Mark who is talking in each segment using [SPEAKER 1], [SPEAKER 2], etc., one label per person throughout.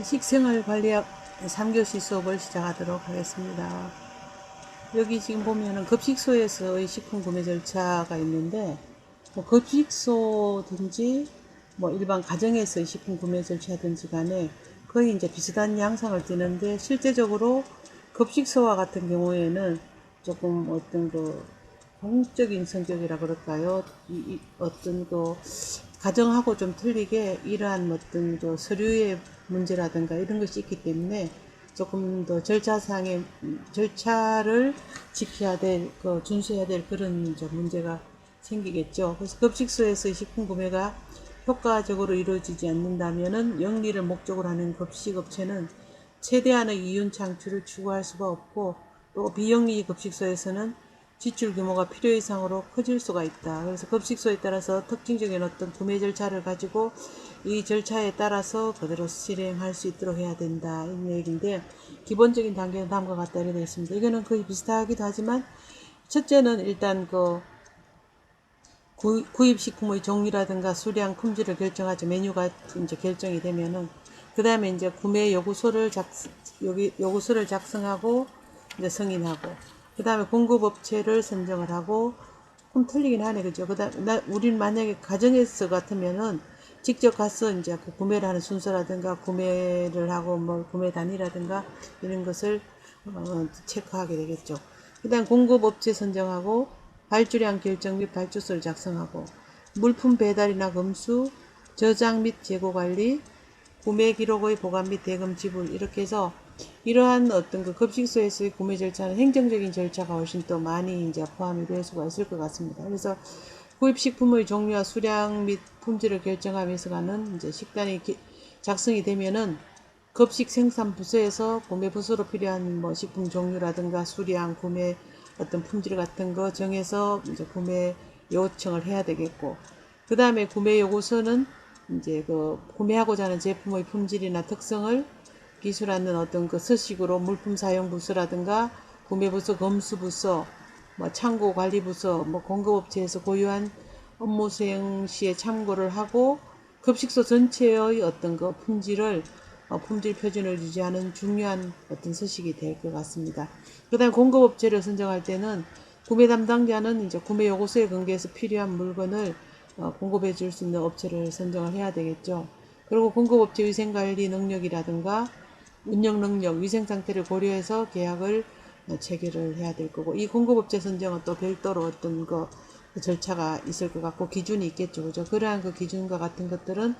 [SPEAKER 1] 식생활관리학 3교시 수업을 시작하도록 하겠습니다. 여기 지금 보면은 급식소에서의 식품 구매 절차가 있는데, 급식소든지 일반 가정에서의 식품 구매 절차든지 간에 거의 이제 비슷한 양상을 띠는데, 실제적으로 급식소와 같은 경우에는 조금 어떤 공적인 성격이라 그럴까요? 어떤 가정하고 좀 틀리게 이러한 어떤 서류의 문제라든가 이런 것이 있기 때문에 조금 더 절차상의 절차를 지켜야 될, 준수해야 될 그런 문제가 생기겠죠. 그래서 급식소에서 식품 구매가 효과적으로 이루어지지 않는다면은 영리를 목적으로 하는 급식업체는 최대한의 이윤 창출을 추구할 수가 없고, 또 비영리 급식소에서는 지출 규모가 필요 이상으로 커질 수가 있다. 그래서 급식소에 따라서 특징적인 어떤 구매 절차를 가지고 이 절차에 따라서 그대로 실행할 수 있도록 해야 된다. 이런 얘기인데, 기본적인 단계는 다음과 같다 이렇게 되어 있습니다. 이거는 거의 비슷하기도 하지만, 첫째는 일단 구입식품의 종류라든가 수량, 품질을 결정하죠. 메뉴가 이제 결정이 되면은, 그 다음에 이제 구매 요구서를 작성하고, 이제 승인하고, 그 다음에 공급업체를 선정을 하고, 조금 틀리긴 하네, 그죠? 그 다음에, 우린 만약에 가정에서 같으면은, 직접 가서 이제 구매를 하는 순서라든가, 구매를 하고, 구매 단위라든가, 이런 것을, 체크하게 되겠죠. 그 다음 공급업체 선정하고, 발주량 결정 및 발주서를 작성하고, 물품 배달이나 검수, 저장 및 재고 관리, 구매 기록의 보관 및 대금 지불, 이렇게 해서 이러한 어떤 급식소에서의 구매 절차는 행정적인 절차가 훨씬 더 많이 이제 포함이 될 수가 있을 것 같습니다. 그래서 구입식품의 종류와 수량 및 품질을 결정하면서 가는 이제 식단이 작성이 되면은 급식 생산 부서에서 구매 부서로 필요한 식품 종류라든가 수량, 구매 어떤 품질 같은 거 정해서 이제 구매 요청을 해야 되겠고, 그 다음에 구매 요구서는 이제 구매하고자 하는 제품의 품질이나 특성을 기술하는 어떤 서식으로 물품 사용 부서라든가 구매 부서, 검수 부서, 창고 관리 부서, 공급업체에서 고유한 업무 수행 시에 참고를 하고, 급식소 전체의 어떤 품질 표준을 유지하는 중요한 어떤 서식이 될 것 같습니다. 그 다음에 공급업체를 선정할 때는 구매 담당자는 이제 구매 요구서에 근거해서 필요한 물건을 공급해 줄 수 있는 업체를 선정을 해야 되겠죠. 그리고 공급업체 위생관리 능력이라든가 운영 능력, 위생 상태를 고려해서 계약을 체결을 해야 될 거고, 이 공급업체 선정은 또 별도로 어떤 절차가 있을 것 같고 기준이 있겠죠. 그죠? 그러한 기준과 같은 것들은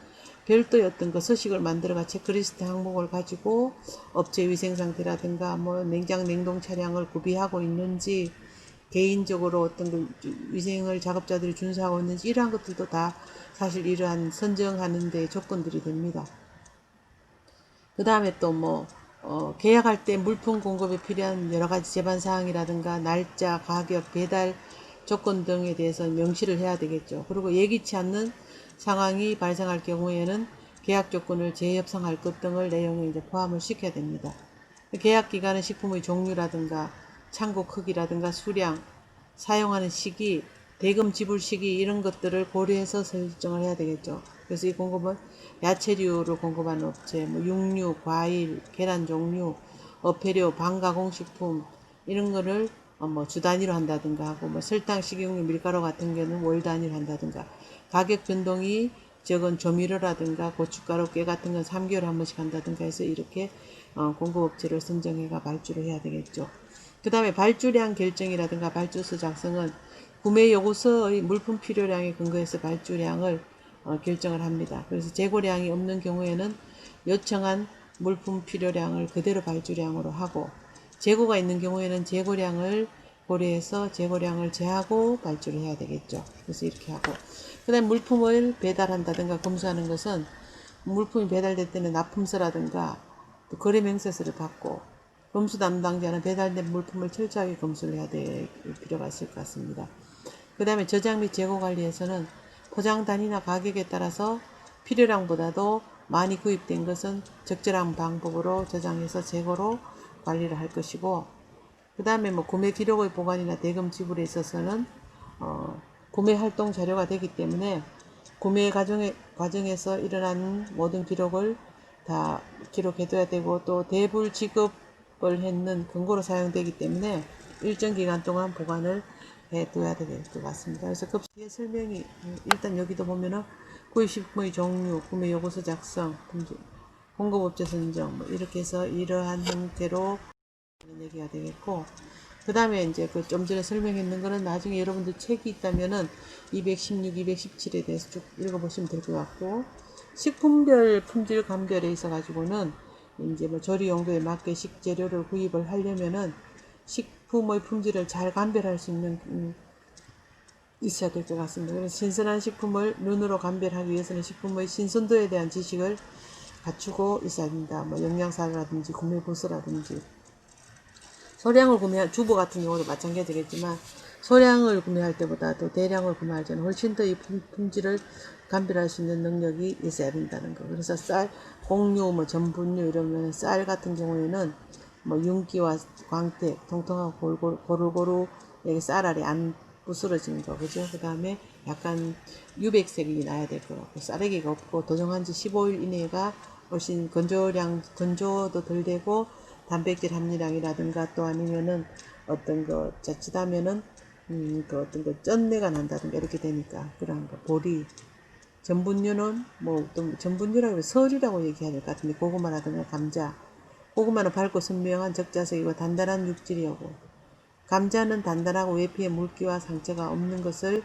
[SPEAKER 1] 별도의 어떤 서식을 만들어가 체크리스트 항목을 가지고 업체 위생 상태라든가 냉장 냉동 차량을 구비하고 있는지, 개인적으로 어떤 위생을 작업자들이 준수하고 있는지, 이러한 것들도 다 사실 이러한 선정하는 데 조건들이 됩니다. 그 다음에 또 계약할 때 물품 공급에 필요한 여러 가지 제반 사항이라든가 날짜, 가격, 배달 조건 등에 대해서 명시를 해야 되겠죠. 그리고 예기치 않는 상황이 발생할 경우에는 계약 조건을 재협상할 것 등을 내용에 이제 포함을 시켜야 됩니다. 계약 기간은 식품의 종류라든가 창고 크기라든가 수량, 사용하는 시기, 대금 지불 시기, 이런 것들을 고려해서 설정을 해야 되겠죠. 그래서 이 공급은 야채류를 공급하는 업체, 육류, 과일, 계란 종류, 어패류, 반가공식품, 이런 거를 주 단위로 한다든가 하고, 설탕, 식용유, 밀가루 같은 경우는 월 단위로 한다든가, 가격 변동이 적은 조미료라든가 고춧가루, 깨 같은 건 3개월에 한 번씩 한다든가 해서 이렇게 공급업체를 선정해가 발주를 해야 되겠죠. 그 다음에 발주량 결정이라든가 발주서 작성은 구매 요구서의 물품 필요량에 근거해서 발주량을 결정을 합니다. 그래서 재고량이 없는 경우에는 요청한 물품 필요량을 그대로 발주량으로 하고, 재고가 있는 경우에는 재고량을 고려해서 재고량을 제하고 발주를 해야 되겠죠. 그래서 이렇게 하고, 그 다음에 물품을 배달한다든가 검수하는 것은 물품이 배달될 때는 납품서라든가 또 거래명세서를 받고, 검수 담당자는 배달된 물품을 철저하게 검수를 해야 될 필요가 있을 것 같습니다. 그 다음에 저장 및 재고 관리에서는 포장 단위나 가격에 따라서 필요량보다도 많이 구입된 것은 적절한 방법으로 저장해서 재고로 관리를 할 것이고, 그 다음에 구매 기록의 보관이나 대금 지불에 있어서는 구매 활동 자료가 되기 때문에 구매 과정에서 일어나는 모든 기록을 다 기록해둬야 되고 또 대불 지급을 했는 근거로 사용되기 때문에 일정 기간 동안 보관을 해둬야 될 것 같습니다. 그래서 급식의 설명이 일단 여기도 보면은 구입식품의 종류, 구매 요구서 작성, 공급업체 선정 뭐 이렇게 해서 이러한 형태로 얘기가 되겠고, 그 다음에 이제 그 좀 전에 설명했는 거는 나중에 여러분들 책이 있다면은 216, 217에 대해서 쭉 읽어보시면 될 것 같고, 식품별 품질 감별에 있어 가지고는 이제 뭐 조리 용도에 맞게 식재료를 구입을 하려면은 식품의 품질을 잘 감별할 수 있는 있어야 될 것 같습니다. 그래서 신선한 식품을 눈으로 감별하기 위해서는 식품의 신선도에 대한 지식을 갖추고 있어야 된다. 뭐 영양사라든지 구매 부서라든지, 소량을 구매한 주부 같은 경우도 마찬가지겠지만 소량을 구매할 때보다도 대량을 구매할 때는 훨씬 더 이 품질을 감별할 수 있는 능력이 있어야 된다는 거. 그래서 쌀, 곡류, 뭐 전분류 이러면 쌀 같은 경우에는 뭐 윤기와 광택, 통통하고 고루고루 여기 쌀알이 안 부스러지는 거, 그죠? 그 다음에 약간 유백색이 나야 될 것 같고, 쌀에기가 없고 도정한 지 15일 이내가 훨씬 건조도 덜 되고 단백질 함유량이라든가 또 아니면은 어떤 거 자칫하면은 그 어떤 거 쩐내가 난다든가 이렇게 되니까 그런 거. 보리, 전분류는 뭐 또 전분류라고 서류라고 얘기해야 될 것 같은데, 고구마라든가 감자, 고구마는 밝고 선명한 적자색이고 단단한 육질이고, 감자는 단단하고 외피에 물기와 상처가 없는 것을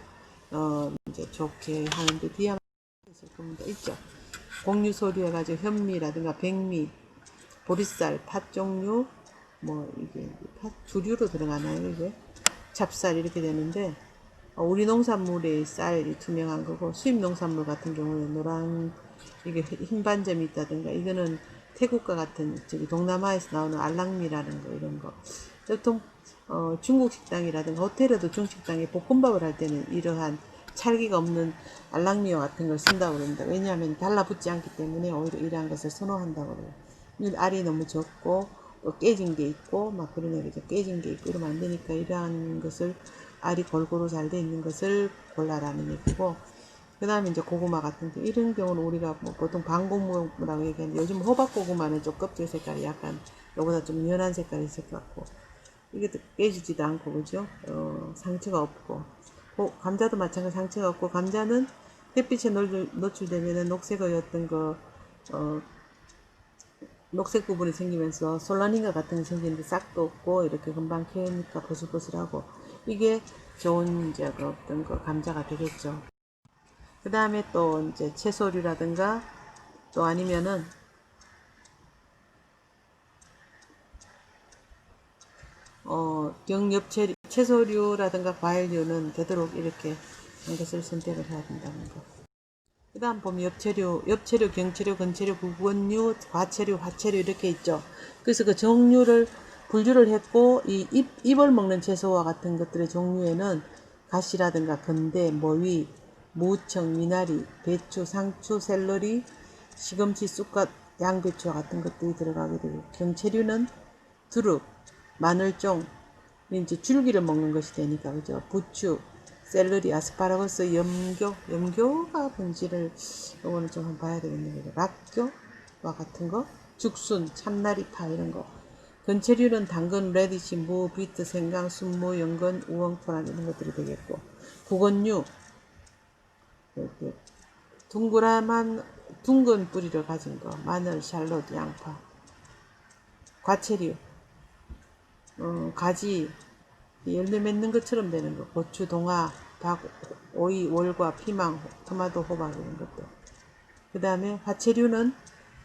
[SPEAKER 1] 이제 좋게 하는데 뒤에 있을 겁니다. 있죠. 곡류 소류 해가지고 현미라든가 백미, 보리쌀, 팥 종류, 뭐 이게 팥 주류로 들어가나요 이게? 찹쌀 이렇게 되는데, 우리 농산물의 쌀이 투명한 거고 수입 농산물 같은 경우는 노란 이게 흰 반점이 있다든가, 이거는 태국과 같은 저기 동남아에서 나오는 알랑미라는 거 이런 거. 보통 중국 식당이라든가 호텔에도 중식당에 볶음밥을 할 때는 이러한 찰기가 없는 알랑미와 같은 걸 쓴다고 그럽니다. 왜냐하면 달라붙지 않기 때문에 오히려 이러한 것을 선호한다고 그래요. 알이 너무 적고 또 깨진 게 있고 막 그런 얘기죠. 깨진 게 있고 이러면 안 되니까 이러한 것을 알이 골고루 잘 돼 있는 것을 골라라는 얘기고, 그 다음에 이제 고구마 같은 게 이런 경우는 우리가 뭐 보통 방고무라고 얘기하는데, 요즘 호박 고구마는 좀 껍질 색깔이 약간 요보다 좀 연한 색깔이 있을 것 같고, 이게 깨지지도 않고 그죠? 상처가 없고, 감자도 마찬가지 상처가 없고, 감자는 햇빛에 노출되면은 녹색의 어떤 녹색 부분이 생기면서 솔라닌과 같은 게 생기는데 싹도 없고 이렇게 금방 캐니까 버슬버슬하고, 이게 좋은 이제 그 어떤 거 감자가 되겠죠. 그 다음에 또 이제 채소류라든가 또 아니면은 경엽채 채소류라든가 과일류는 되도록 이렇게 한 것을 선택을 해야 된다는 거. 그 다음 보면 엽채류, 경채류, 건채류, 구건류, 과채류, 화채류 이렇게 있죠. 그래서 그 종류를 분류를 했고, 이 잎을 먹는 채소와 같은 것들의 종류에는 가시라든가 건대, 머위, 무청, 미나리, 배추, 상추, 샐러리, 시금치, 쑥갓, 양배추와 같은 것들이 들어가게 되고, 경채류는 두릅, 마늘종, 이제 줄기를 먹는 것이 되니까 그죠. 부추, 샐러리, 아스파라거스, 염교가 본질을 이거는 좀 한번 봐야 되겠네요. 락교와 같은 거, 죽순, 참나리파 이런 거. 건체류는 당근, 레디시, 무, 비트, 생강, 순무, 연근, 우엉토란 이런 것들이 되겠고, 구건류 이렇게 둥그란 둥근 뿌리를 가진 거, 마늘, 샬롯, 양파. 과채류, 가지, 열매 맺는 것처럼 되는 거, 고추, 동화, 닭, 오이, 월과, 피망, 토마토, 호박 이런 것들. 그 다음에 화채류는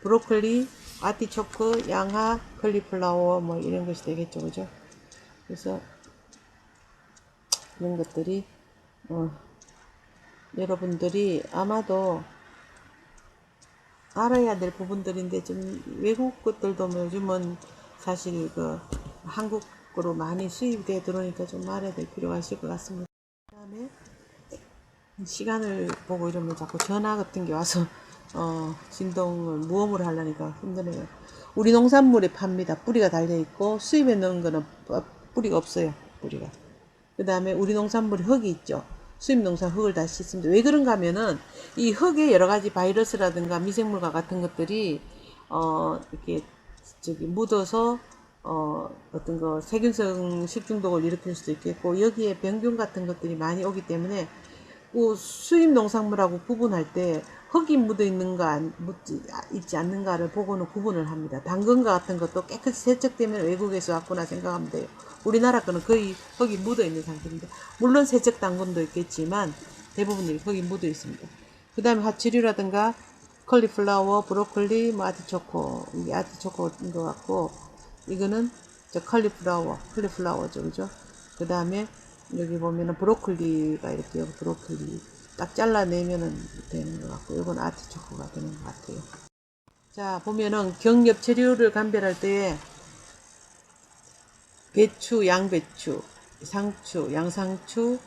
[SPEAKER 1] 브로콜리, 아티초크, 양하, 컬리플라워 뭐 이런 것이 되겠죠, 그죠? 그래서 이런 것들이 여러분들이 아마도 알아야 될 부분들인데, 좀 외국 것들도 뭐 요즘은 사실 그 한국으로 많이 수입돼 들어오니까 좀 알아야 될 필요가 있을 것 같습니다. 그 다음에 시간을 보고 이러면 자꾸 전화 같은 게 와서 진동을 무음으로 하려니까 힘드네요. 우리 농산물에 팝니다. 뿌리가 달려있고 수입에 넣은 거는 뿌리가 없어요. 뿌리가. 그 다음에 우리 농산물이 흙이 있죠. 수입 농산 흙을 다 씻습니다. 왜 그런가 하면은 이 흙에 여러 가지 바이러스라든가 미생물과 같은 것들이 이렇게 저기 묻어서 어떤 거 세균성 식중독을 일으킬 수도 있겠고, 여기에 병균 같은 것들이 많이 오기 때문에 그 수입 농산물하고 구분할 때 흙이 묻어 있는가 묻지 있지 않는가를 보고는 구분을 합니다. 당근과 같은 것도 깨끗이 세척되면 외국에서 왔구나 생각하면 돼요. 우리나라 거는 거의 흙이 묻어 있는 상태입니다. 물론 세척 당근도 있겠지만 대부분이 흙이 묻어 있습니다. 그 다음에 화채류라든가 컬리플라워, 브로콜리, 뭐 아티초코, 이게 아티초코인 것 같고, 이거는 저 컬리플라워죠, 그죠? 그 다음에 여기 보면은 브로콜리가 이렇게 여기 브로콜리 딱 잘라내면은 되는 것 같고, 이건 아티초코가 되는 것 같아요. 자, 보면은 경엽채류를 감별할 때에 배추, 양배추, 상추, 양상추,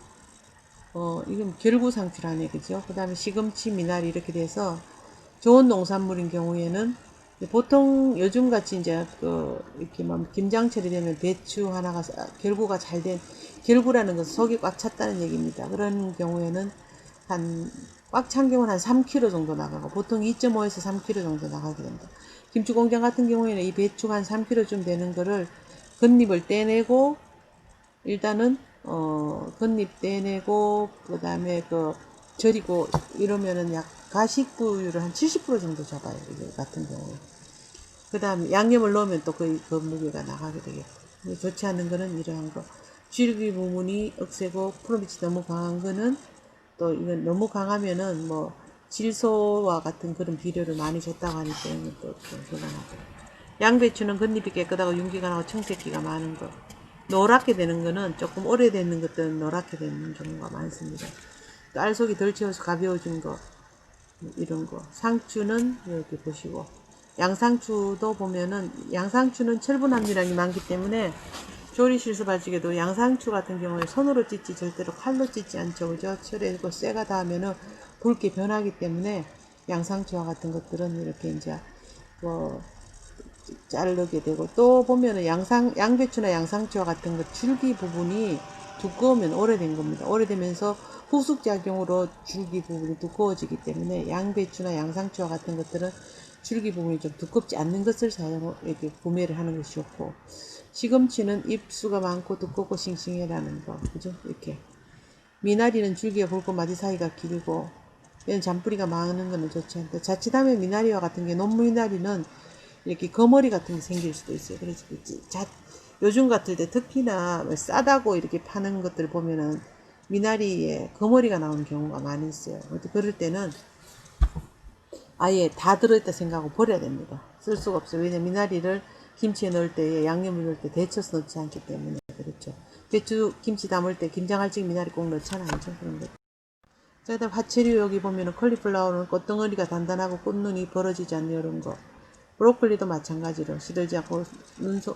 [SPEAKER 1] 이건 결구상추라네, 그죠? 그 다음에 시금치, 미나리 이렇게 돼서 좋은 농산물인 경우에는 보통 요즘같이 이제 이렇게 막 김장철이 되면 배추 하나가 결구가 잘 된, 결구라는 것은 속이 꽉 찼다는 얘기입니다. 그런 경우에는 꽉 찬 경우는 한 3kg 정도 나가고, 보통 2.5에서 3kg 정도 나가게 됩니다. 김치 공장 같은 경우에는 이 배추가 한 3kg쯤 되는 거를 겉잎을 떼내고, 일단은 겉잎 떼내고, 그 다음에 절이고 이러면은 약 가식부율을 한 70% 정도 잡아요, 이거 같은 경우에. 그 다음에 양념을 넣으면 또 거의 그 무게가 나가게 되겠고. 좋지 않은 거는 이러한 거. 줄기 부분이 억세고 프로비치 너무 강한 거는, 또 이건 너무 강하면은 뭐 질소와 같은 그런 비료를 많이 줬다고 하기 때문에 또 곤란하고. 양배추는 겉잎이 깨끗하고 윤기가 나고 청색기가 많은 거. 노랗게 되는 거는 조금 오래되는 것들은 노랗게 되는 경우가 많습니다. 또 알속이 덜 채워서 가벼워진 거, 이런 거. 상추는 이렇게 보시고, 양상추도 보면은, 양상추는 철분 함유량이 많기 때문에 조리 실수 발찌개도 양상추 같은 경우에 손으로 찢지 절대로 칼로 찢지 않죠, 그죠? 철에 그 쇠가 닿으면은 붉게 변하기 때문에 양상추와 같은 것들은 이렇게 이제 뭐 자르게 되고, 또 보면은 양배추나 양상추와 같은 것 줄기 부분이 두꺼우면 오래된 겁니다. 오래되면서 후숙작용으로 줄기 부분이 두꺼워지기 때문에 양배추나 양상추와 같은 것들은 줄기 부분이 좀 두껍지 않는 것을 이렇게 구매를 하는 것이 좋고, 시금치는 잎수가 많고 두껍고 싱싱해라는 거, 그죠? 이렇게. 미나리는 줄기가 굵고 마디 사이가 길고, 이런 잔뿌리가 많은 거는 좋지 않다. 자칫하면 미나리와 같은 게, 논미나리는 이렇게 거머리 같은 게 생길 수도 있어요. 그래서 요즘 같을 때 특히나 싸다고 이렇게 파는 것들 보면은 미나리에 거머리가 나오는 경우가 많이 있어요. 그럴 때는 아예 다 들어있다 생각하고 버려야 됩니다. 쓸 수가 없어요. 왜냐면 미나리를 김치에 넣을 때, 양념을 넣을 때 데쳐서 넣지 않기 때문에. 그렇죠. 배추 김치 담을 때 김장할 적 미나리 꼭 넣잖아요. 그런 거. 자, 그다음 화채류 여기 보면은 컬리플라워는 꽃덩어리가 단단하고 꽃눈이 벌어지지 않는 이런 거. 브로콜리도 마찬가지로 시들지 않고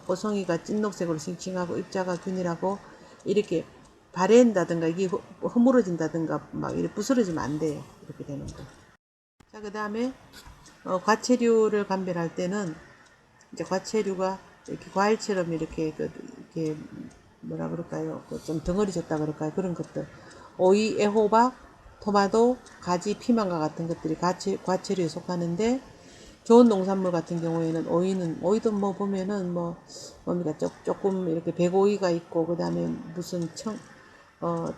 [SPEAKER 1] 오송이가 찐녹색으로 싱싱하고 입자가 균일하고, 이렇게 바랜다든가 이게 허물어진다든가 막 이렇게 부스러지면 안 돼요. 이렇게 되는 거. 자, 그 다음에 과채류를 감별할 때는 이제 과채류가 이렇게 과일처럼 이렇게 뭐라 그럴까요? 좀 덩어리 졌다 그럴까요? 그런 것들. 오이, 애호박, 토마토, 가지, 피망과 같은 것들이 과채류에 속하는데, 좋은 농산물 같은 경우에는 오이도 뭐 보면은 뭡니까, 조금 이렇게 백오이가 있고, 그 다음에 무슨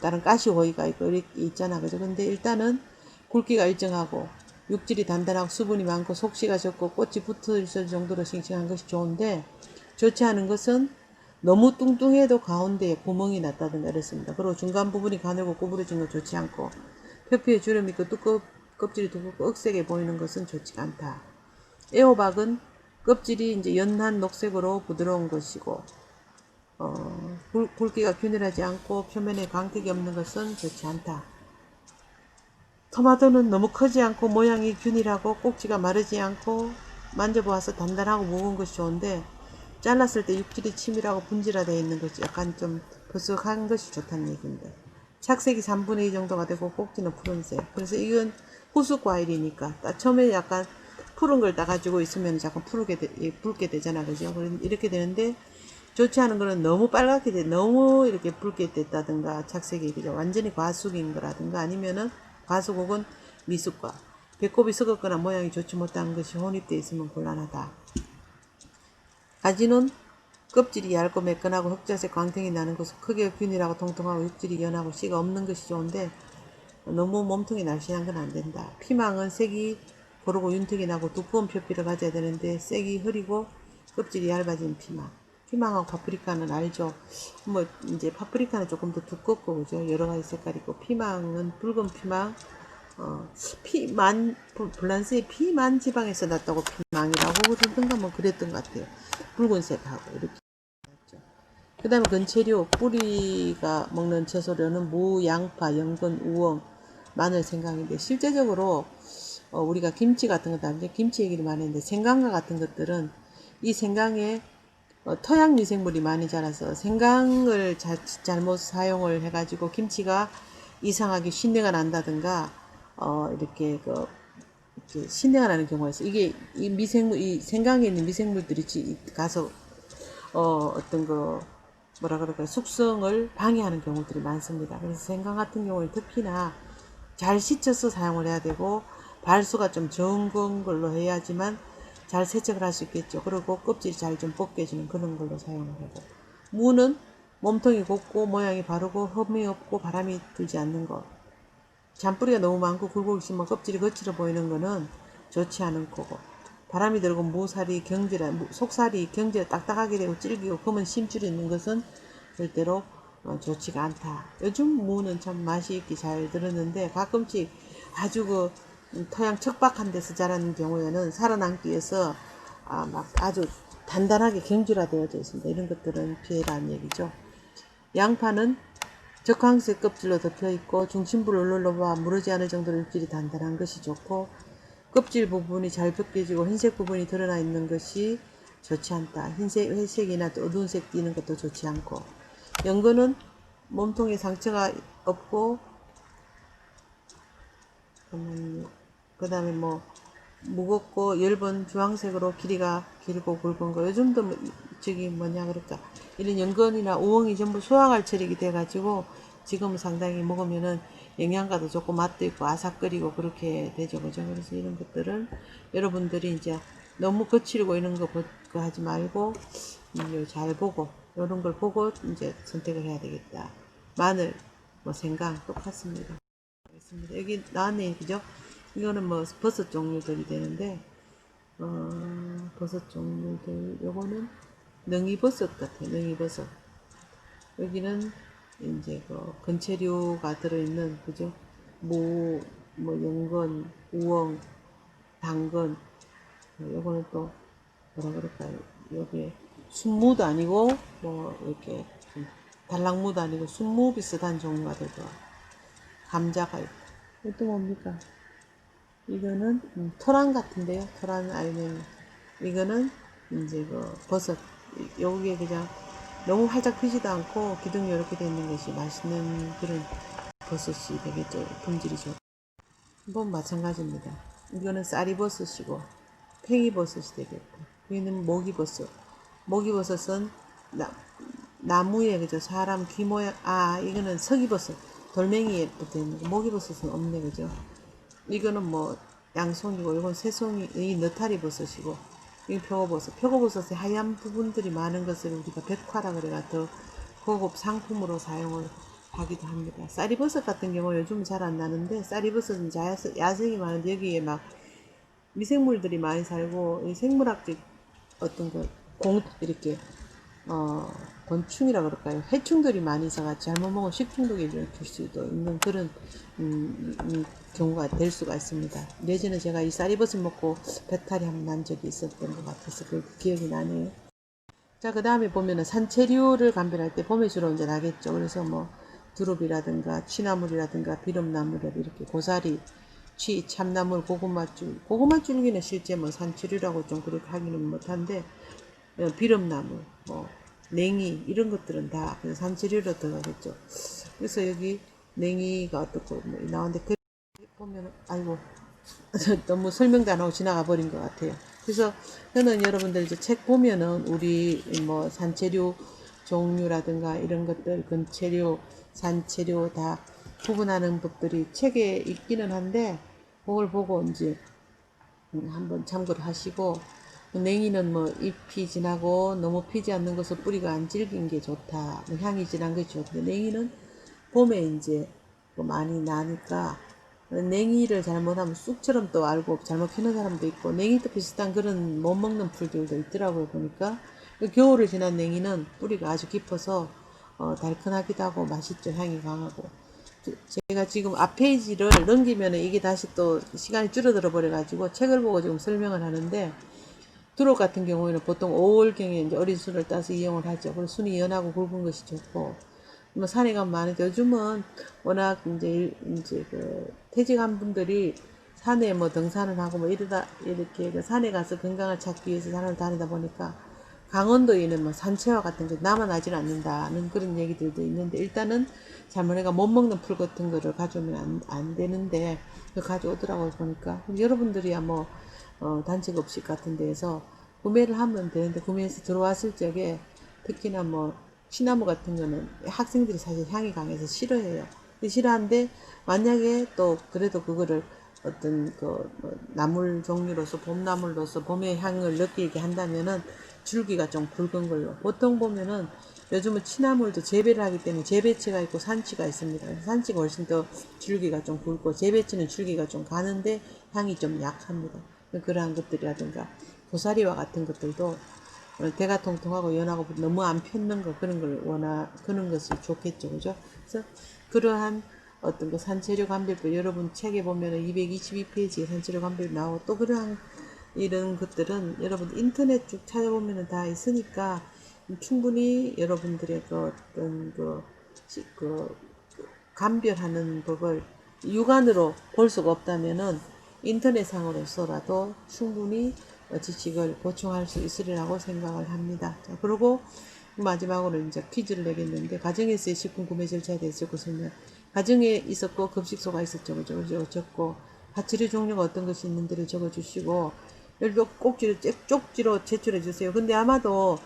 [SPEAKER 1] 다른 가시 오이가 있고, 이렇게 있잖아. 그죠? 근데 일단은 굵기가 일정하고, 육질이 단단하고, 수분이 많고, 속씨가 적고, 꽃이 붙을 정도로 싱싱한 것이 좋은데, 좋지 않은 것은 너무 뚱뚱해도 가운데에 구멍이 났다든가 이렇습니다. 그리고 중간 부분이 가늘고 구부러진 건 좋지 않고, 표피에 주름이 있고 껍질이 두껍고 억세게 보이는 것은 좋지 않다. 애호박은 껍질이 이제 연한 녹색으로 부드러운 것이고, 굵기가 균일하지 않고 표면에 광택이 없는 것은 좋지 않다. 토마토는 너무 크지 않고 모양이 균일하고 꼭지가 마르지 않고 만져보아서 단단하고 무거운 것이 좋은데, 잘랐을 때 육질이 치밀하고 분질화되어 있는 것이 약간 좀 버석한 것이 좋다는 얘기입니다. 착색이 3분의 2 정도가 되고 꼭지는 푸른색. 그래서 이건 후숙 과일이니까 처음에 약간 푸른 걸 따가지고 있으면 자꾸 붉게 되잖아, 그죠? 이렇게 되는데, 좋지 않은 거는 너무 빨갛게 너무 이렇게 붉게 됐다든가, 착색이 그죠? 완전히 과숙인 거라든가, 아니면은 과숙 혹은 미숙과. 배꼽이 썩었거나 모양이 좋지 못한 것이 혼입되어 있으면 곤란하다. 가지는 껍질이 얇고 매끈하고 흑자색 광택이 나는 것은 크게 균일하고 통통하고 육질이 연하고 씨가 없는 것이 좋은데 너무 몸통이 날씬한 건 안 된다. 피망은 색이 고르고 윤택이 나고 두꺼운 표피를 가져야 되는데 색이 흐리고 껍질이 얇아진 피망. 피망하고 파프리카는 알죠. 뭐 이제 파프리카는 조금 더 두껍고 그죠. 여러 가지 색깔이 있고 피망은 붉은 피망. 폴란스의 피만 지방에서 났다고 피망이라고 그러던가 뭐 그랬던 것 같아요. 붉은색하고 이렇게. 그 다음에 건체류, 뿌리가 먹는 채소류는 무, 양파, 연근, 우엉, 마늘, 생강인데 실제적으로 우리가 김치 같은 것도 아닌데 김치 얘기를 많이 했는데 생강과 같은 것들은 이 생강에 토양 미생물이 많이 자라서 생강을 잘못 사용을 해가지고 김치가 이상하게 신내가 난다든가 이렇게 이렇게 신내가 나는 경우가 있어요. 이게 이 생강에 있는 미생물들이 가서 어떤 뭐라 그럴까요? 숙성을 방해하는 경우들이 많습니다. 그래서 생강 같은 경우는 특히나 잘 씻어서 사용을 해야 되고 발수가 좀 적은 걸로 해야지만 잘 세척을 할 수 있겠죠. 그리고 껍질이 잘 좀 벗겨지는 그런 걸로 사용을 하고 무는 몸통이 곱고 모양이 바르고 흠이 없고 바람이 들지 않는 것. 잔뿌리가 너무 많고 굴곡이 심한 껍질이 거칠어 보이는 거는 좋지 않은 거고 바람이 들고 속살이 경질에 딱딱하게 되고 질기고 검은 심줄이 있는 것은 절대로 좋지가 않다. 요즘 무는 참 맛이 있게 잘 들었는데 가끔씩 아주 토양 척박한 데서 자라는 경우에는 살아남기 위해서 막 아주 단단하게 경질화되어져 있습니다. 이런 것들은 피해라는 얘기죠. 양파는 적황색 껍질로 덮여 있고 중심부를 눌러봐 무르지 않을 정도로 육질이 단단한 것이 좋고 껍질 부분이 잘 벗겨지고 흰색 부분이 드러나 있는 것이 좋지 않다. 회색이나 어두운 색 띠는 것도 좋지 않고 연근은 몸통에 상처가 없고 그 다음에 뭐 무겁고 엷은 주황색으로 길이가 길고 굵은 거 요즘도 저기 뭐냐 그럴까 이런 연근이나 우엉이 전부 수확할 처리가 돼가지고 지금 상당히 먹으면은 영양가도 좋고 맛도 있고 아삭거리고 그렇게 되죠 그죠. 그래서 이런 것들은 여러분들이 이제 너무 거칠고 이런 거 하지 말고 잘 보고 이런 걸 보고 이제 선택을 해야 되겠다. 마늘 뭐 생강 똑같습니다. 여기 나왔네 그죠. 이거는 뭐 버섯 종류들이 되는데 버섯 종류들 요거는 능이버섯 같아요. 능이버섯. 여기는 이제 건체류가 들어있는 그죠. 무, 뭐 연근, 우엉, 당근. 요거는 또 뭐라 그럴까요. 여기 순무도 아니고 뭐 이렇게 달랑무도 아니고 순무 비슷한 종류가 되죠. 감자가 있고. 이것도 뭡니까? 이거는 토란 같은데요. 토란 아니면 이거는 이제 버섯. 여기에 그냥 너무 활짝 피지도 않고 기둥이 이렇게 되어 있는 것이 맛있는 그런 버섯이 되겠죠. 품질이죠. 이건 마찬가지입니다. 이거는 쌀이버섯이고 팽이버섯이 되겠고 여기는 모기버섯. 모기버섯은 나무에 그죠. 사람 귀 모양 이거는 서기버섯. 돌멩이에 붙어 있는 거. 모기버섯은 없네 그죠. 이거는 뭐 양송이고 이건 새송이 이 느타리 버섯이고 이 표고버섯. 표고버섯의 하얀 부분들이 많은 것을 우리가 백화라 그래가 더 고급 상품으로 사용을 하기도 합니다. 쌀이버섯 같은 경우 요즘은 잘 안 나는데 쌀이버섯은 야생이 많은데 여기에 막 미생물들이 많이 살고 이 생물학적 어떤 이렇게 곤충이라 그럴까요? 해충들이 많이 있어가 잘못 먹으면 식중독이 될 수도 있는 그런 경우가 될 수가 있습니다. 예전에 제가 이 쌀이버섯 먹고 배탈이 한번 난 적이 있었던 것 같아서 그 기억이 나네요. 자, 그 다음에 보면은 산채류를 감별할 때 봄에 주로 이제 나겠죠. 그래서 뭐 두릅이라든가 취나물이라든가 비름나물 이렇게 고사리, 참나물, 고구마줄기는 실제 뭐 산채류라고 좀 그렇게 하기는 못한데 비름나물, 뭐 냉이 이런 것들은 다 산채류로 들어가겠죠. 그래서 여기 냉이가 어떻고 뭐 나오는데 그 보면 아이고 너무 설명도 안 하고 지나가 버린 것 같아요. 그래서 저는 여러분들 이제 책 보면은 우리 뭐 산채류 종류라든가 이런 것들 근채류, 산채류 다 구분하는 법들이 책에 있기는 한데 그걸 보고 이제 한번 참고를 하시고, 냉이는 뭐 잎이 진하고 너무 피지 않는 것을 뿌리가 안 질긴 게 좋다. 뭐 향이 진한 게 좋다. 냉이는 봄에 이제 많이 나니까 냉이를 잘못하면 쑥처럼 또 알고 잘못 피는 사람도 있고 냉이도 비슷한 그런 못 먹는 풀들도 있더라고요 보니까. 겨울을 지난 냉이는 뿌리가 아주 깊어서 달큰하기도 하고 맛있죠. 향이 강하고. 제가 지금 앞 페이지를 넘기면 이게 다시 또 시간이 줄어들어 버려 가지고 책을 보고 지금 설명을 하는데, 두록 같은 경우에는 보통 5월경에 이제 어린 순을 따서 이용을 하죠. 그래서 순이 연하고 굵은 것이 좋고, 뭐 산에 가면 많은데 요즘은 워낙 이제 그 퇴직한 분들이 산에 뭐 등산을 하고 뭐 이러다 이렇게 그 산에 가서 건강을 찾기 위해서 산을 다니다 보니까 강원도에는 뭐 산채와 같은 게 남아나질 않는다는 그런 얘기들도 있는데, 일단은 자모네가 못 먹는 풀 같은 거를 가져오면 안 되는데 가져오더라고요 보니까. 그럼 여러분들이야 뭐 단체급식 같은 데에서 구매를 하면 되는데, 구매해서 들어왔을 적에 특히나 뭐 시나무 같은 거는 학생들이 사실 향이 강해서 싫어해요. 싫어하는데 만약에 또 그래도 그거를 어떤 그뭐 나물 종류로서 봄나물로서 봄의 향을 느끼게 한다면은 줄기가 좀 굵은 걸로. 보통 보면은 요즘은 취나물도 재배를 하기 때문에 재배치가 있고 산치가 있습니다. 산치가 훨씬 더 줄기가 좀 굵고 재배치는 줄기가 좀 가는데 향이 좀 약합니다. 그러한 것들이라든가 고사리와 같은 것들도 대가 통통하고 연하고 너무 안 폈는 거, 그런 걸 그런 것이 좋겠죠. 그죠? 그래서 그러한 어떤 그 산채류 감별법, 여러분 책에 보면은 222페이지에 산채류 감별 나오고, 또 그러한 이런 것들은 여러분 인터넷 쭉 찾아보면은 다 있으니까 충분히 여러분들의 그 어떤 그 감별하는 법을 육안으로 볼 수가 없다면은 인터넷상으로서라도 충분히 지식을 보충할 수 있으리라고 생각을 합니다. 자, 그리고 마지막으로 이제 퀴즈를 내겠는데, 가정에서의 식품 구매 절차에 대해서 적고 설명. 가정에 있었고 급식소가 있었죠. 그죠? 적고 파츠류 종류가 어떤 것이 있는지를 적어주시고, 여기도 꼭지로 쪽지로 제출해 주세요. 근데 아마도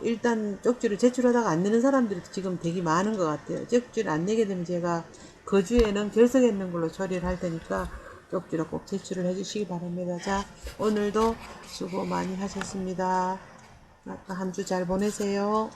[SPEAKER 1] 일단 쪽지를 제출하다가 안 내는 사람들이 지금 되게 많은 것 같아요. 쪽지를 안 내게 되면 제가 그 주에는 결석했는 걸로 처리를 할 테니까 쪽지로 꼭 제출을 해주시기 바랍니다. 자, 오늘도 수고 많이 하셨습니다. 한 주 잘 보내세요.